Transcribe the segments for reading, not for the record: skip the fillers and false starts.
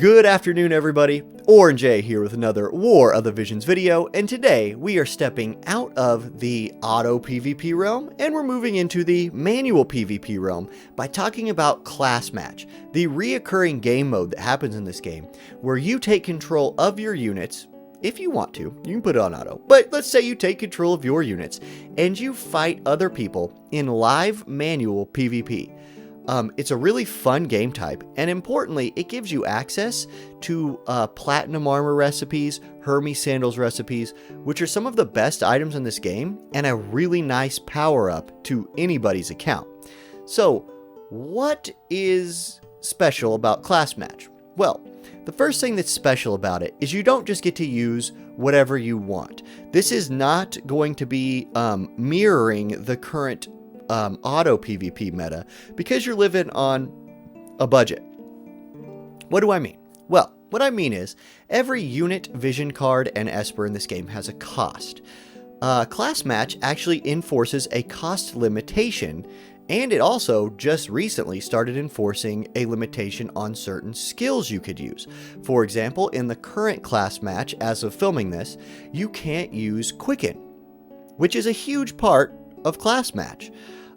Good afternoon, everybody. Auronnj here with another War of the Visions video, and today we are stepping out of the auto PvP realm and we're moving into the manual PvP realm by talking about Class Match, the reoccurring game mode that happens in this game, where you take control of your units. If you want to, you can put it on auto, but let's say you take control of your units and you fight other people in live manual PvP. It's a really fun game type, and importantly, it gives you access to platinum armor recipes, Hermes sandals recipes, which are some of the best items in this game, and a really nice power up to anybody's account. So, what is special about Class Match? Well, the first thing that's special about it is you don't just get to use whatever you want. This is not going to be mirroring the current auto PvP meta because you're living on a budget. What do I mean? Well, what I mean is every unit, vision card, and esper in this game has a cost. Class Match actually enforces a cost limitation, and it also just recently started enforcing a limitation on certain skills you could use. For example, in the current Class Match, as of filming this, you can't use Quicken, which is a huge part of Class Match.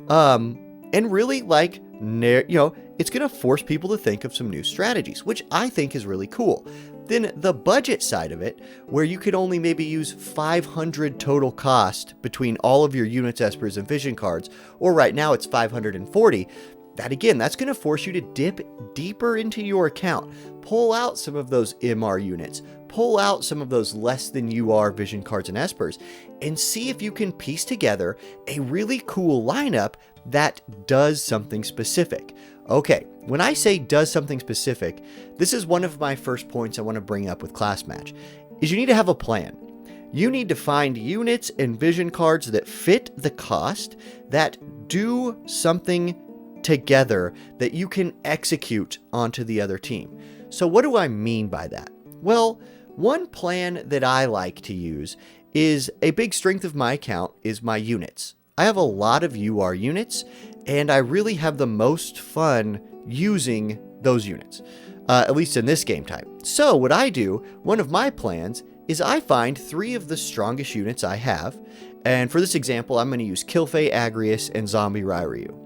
And really, like, it's going to force people to think of some new strategies, which I think is really cool. Then the budget side of it, where you could only maybe use 500 total cost between all of your units, espers, and vision cards, or right now it's 540. That again, that's going to force you to dip deeper into your account, pull out some of those MR units, pull out some of those less than UR vision cards and espers, and see if you can piece together a really cool lineup that does something specific. Okay, when I say does something specific, this is one of my first points I want to bring up with Class Match, is you need to have a plan. You need to find units and vision cards that fit the cost, that do something together that you can execute onto the other team. So what do I mean by that? Well, one plan that I like to use is a big strength of my account is my units. I have a lot of UR units, and I really have the most fun using those units, at least in this game type. So what I do, one of my plans, is I find 3 of the strongest units I have, and for this example, I'm going to use Killfay, Agrius, and Zombie Ryu.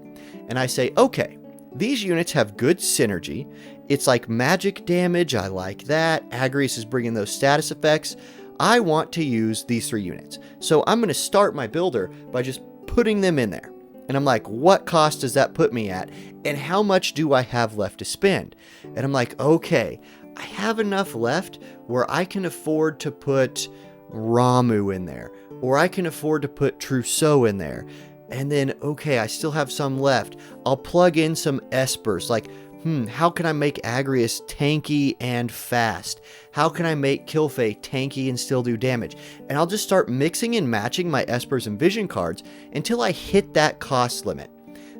And I say, okay, these units have good synergy. It's like magic damage, I like that. Agrius is bringing those status effects. I want to use these 3 units. So I'm going to start my builder by just putting them in there. And I'm like, what cost does that put me at? And how much do I have left to spend? And I'm like, okay, I have enough left where I can afford to put Ramu in there. Or I can afford to put Trousseau in there. And then, okay, I still have some left. I'll plug in some espers, like, how can I make Agrius tanky and fast? How can I make Killfay tanky and still do damage? And I'll just start mixing and matching my espers and vision cards until I hit that cost limit.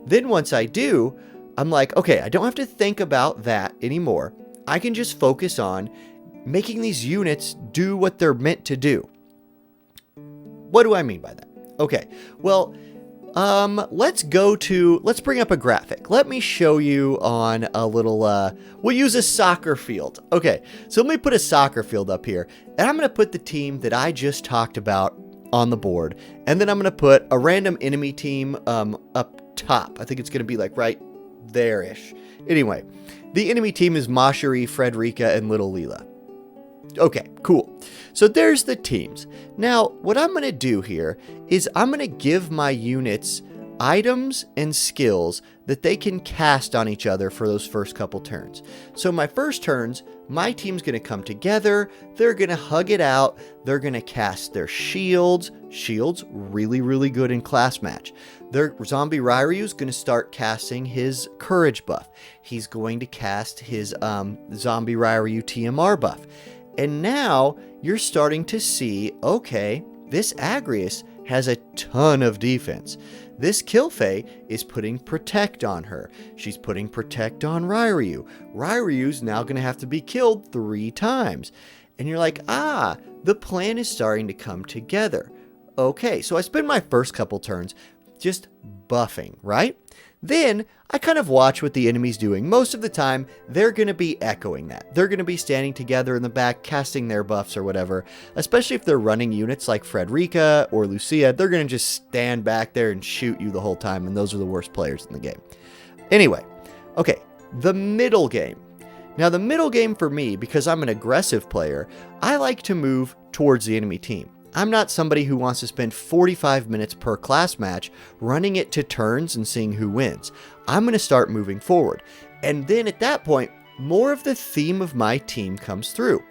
Then once I do, I'm like, okay, I don't have to think about that anymore. I can just focus on making these units do what they're meant to do. What do I mean by that? Okay, well, let's bring up a graphic. Let me show you on a little, we'll use a soccer field. Okay, so let me put a soccer field up here, and I'm going to put the team that I just talked about on the board, and then I'm going to put a random enemy team, up top. I think it's going to be like right there-ish. Anyway, the enemy team is Mashari, Frederica, and Little Leela. Okay, cool. So there's the teams. Now, what I'm going to do here is I'm going to give my units items and skills that they can cast on each other for those first couple turns. So my first turns, my team's going to come together. They're going to hug it out. They're going to cast their shields. Shields, really, really good in Class Match. Their Zombie Ryu's going to start casting his courage buff. He's going to cast his Zombie Ryu TMR buff. And now you're starting to see, okay, this Agrius has a ton of defense. This Killfay is putting Protect on her. She's putting Protect on Ryu. Ryu's now going to have to be killed 3 times. And you're like, the plan is starting to come together. Okay, so I spend my first couple turns just buffing, right? Then I kind of watch what the enemy's doing. Most of the time, they're going to be echoing that. They're going to be standing together in the back, casting their buffs or whatever. Especially if they're running units like Frederica or Lucia, they're going to just stand back there and shoot you the whole time, and those are the worst players in the game. Anyway, okay, the middle game. Now, the middle game for me, because I'm an aggressive player, I like to move towards the enemy team. I'm not somebody who wants to spend 45 minutes per class match running it to turns and seeing who wins. I'm going to start moving forward. And then at that point, more of the theme of my team comes through.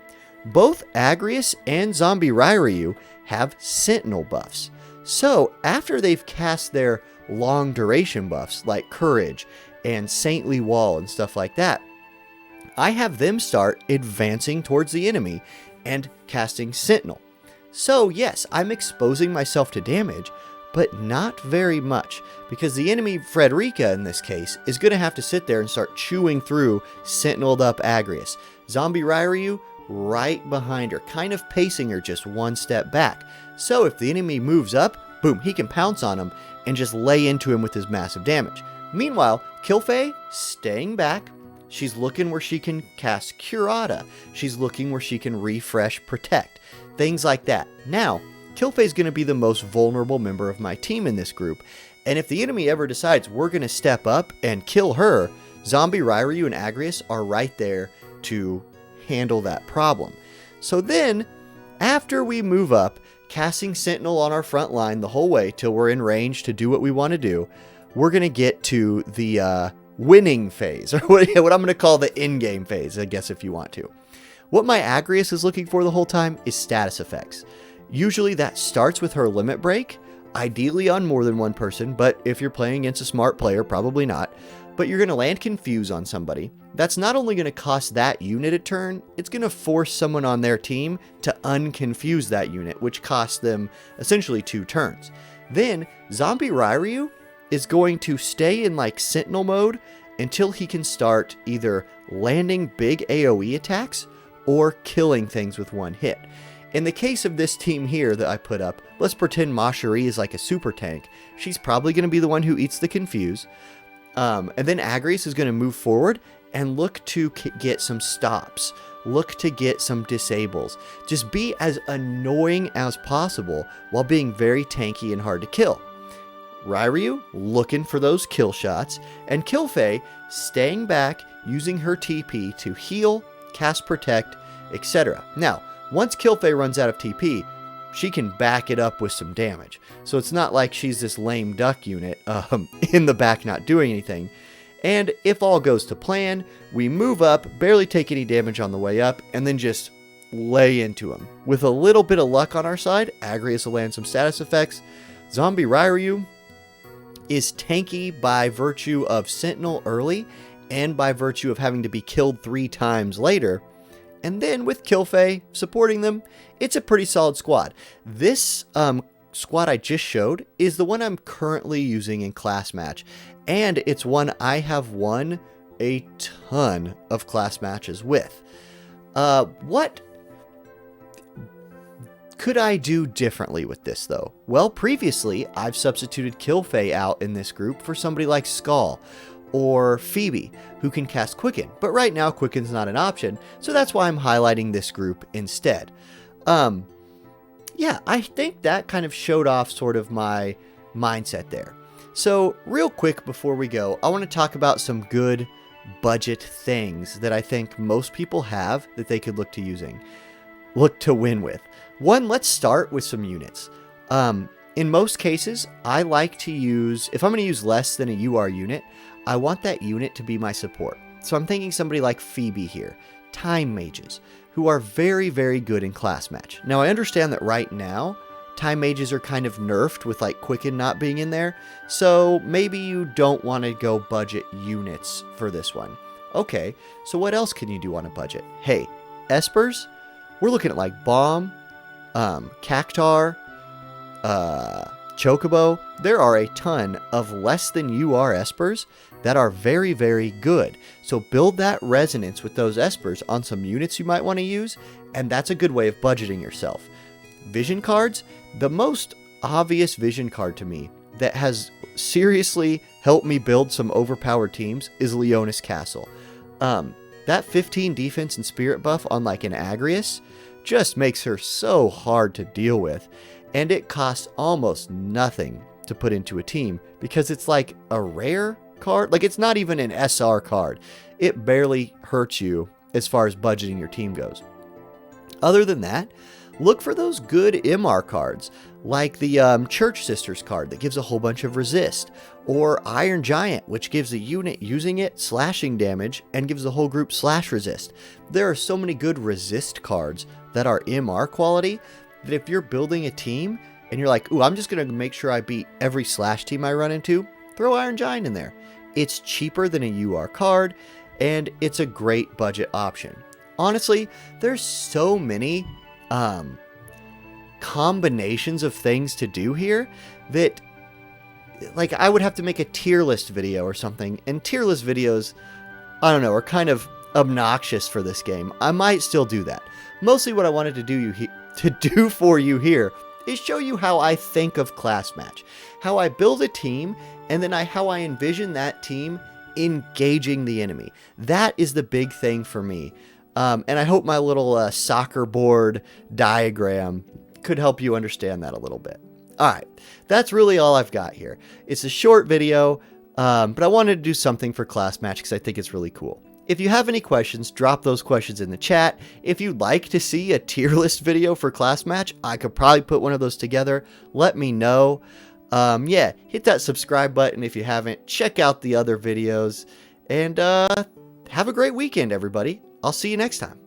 Both Agrius and Zombie Ryu have Sentinel buffs. So after they've cast their long duration buffs like Courage and Saintly Wall and stuff like that, I have them start advancing towards the enemy and casting Sentinel. So yes, I'm exposing myself to damage, but not very much, because the enemy, Frederica in this case, is going to have to sit there and start chewing through Sentineled up Agrius. Zombie Ryu right behind her, kind of pacing her just one step back. So if the enemy moves up, boom, he can pounce on him and just lay into him with his massive damage. Meanwhile, Kilfei staying back. She's looking where she can cast Curata. She's looking where she can refresh Protect. Things like that. Now, Kilfei's going to be the most vulnerable member of my team in this group, and if the enemy ever decides we're going to step up and kill her, Zombie Ryu and Agrius are right there to handle that problem. So then, after we move up, casting Sentinel on our front line the whole way till we're in range to do what we want to do, we're going to get to the winning phase, or what I'm going to call the endgame phase, I guess, if you want to. What my Agrius is looking for the whole time is status effects. Usually that starts with her limit break, ideally on more than one person, but if you're playing against a smart player, probably not. But you're going to land Confuse on somebody. That's not only going to cost that unit a turn, it's going to force someone on their team to unconfuse that unit, which costs them essentially 2 turns. Then Zombie Ryu is going to stay in like Sentinel mode until he can start either landing big AoE attacks or killing things with one hit. In the case of this team here that I put up, let's pretend Ma Cherie is like a super tank. She's probably going to be the one who eats the Confuse. And then Agrius is going to move forward and look to get some stops. Look to get some disables. Just be as annoying as possible while being very tanky and hard to kill. Ryu looking for those kill shots, and Kilfei staying back using her TP to heal, cast Protect, etc. Now, once Kilfei runs out of TP, she can back it up with some damage. So it's not like she's this lame duck unit in the back not doing anything. And if all goes to plan, we move up, barely take any damage on the way up, and then just lay into him. With a little bit of luck on our side, Agrius will land some status effects. Zombie Ryu is tanky by virtue of Sentinel early, and by virtue of having to be killed 3 times later. And then with Kilfei supporting them, it's a pretty solid squad. This squad I just showed is the one I'm currently using in class match, and it's one I have won a ton of class matches with. What could I do differently with this though? Well, previously I've substituted Kilfei out in this group for somebody like Skull or Phoebe, who can cast Quicken, but right now Quicken's not an option, so that's why I'm highlighting this group instead. Yeah, I think that kind of showed off sort of my mindset there. So real quick before we go, I want to talk about some good budget things that I think most people have that they could look to win with. One, let's start with some units. In most cases, I like to use, if I'm going to use less than a UR unit, I want that unit to be my support. So I'm thinking somebody like Phoebe here, Time Mages, who are very, very good in class match. Now I understand that right now, Time Mages are kind of nerfed with like Quicken not being in there, so maybe you don't want to go budget units for this one. Okay, so what else can you do on a budget? Hey, Espers, we're looking at like Bomb, Cactar, Chocobo. There are a ton of less than UR Espers that are very, very good. So build that resonance with those Espers on some units you might want to use, and that's a good way of budgeting yourself. Vision cards, the most obvious vision card to me that has seriously helped me build some overpowered teams is Leonis Castle. That 15 defense and spirit buff on like an Agrius just makes her so hard to deal with, and it costs almost nothing to put into a team because it's like a rare card. Like, it's not even an SR card. It barely hurts you as far as budgeting your team goes. Other than that, look for those good MR cards, like the Church Sisters card that gives a whole bunch of resist, or Iron Giant, which gives a unit using it slashing damage and gives the whole group slash resist. There are so many good resist cards that are MR quality that if you're building a team and you're like, ooh, I'm just going to make sure I beat every slash team I run into, throw Iron Giant in there. It's cheaper than a UR card, and it's a great budget option. Honestly, there's so many combinations of things to do here that, like, I would have to make a tier list video or something, and tier list videos, I don't know, are kind of obnoxious for this game. I might still do that. Mostly what I wanted to do for you here is show you how I think of class match, how I build a team, and then how I envision that team engaging the enemy. That is the big thing for me. And I hope my little soccer board diagram could help you understand that a little bit. All right, that's really all I've got here. It's a short video, but I wanted to do something for class match because I think it's really cool. If you have any questions, drop those questions in the chat. If you'd like to see a tier list video for class match, I could probably put one of those together. Let me know. Yeah, hit that subscribe button if you haven't. Check out the other videos. And have a great weekend, everybody. I'll see you next time.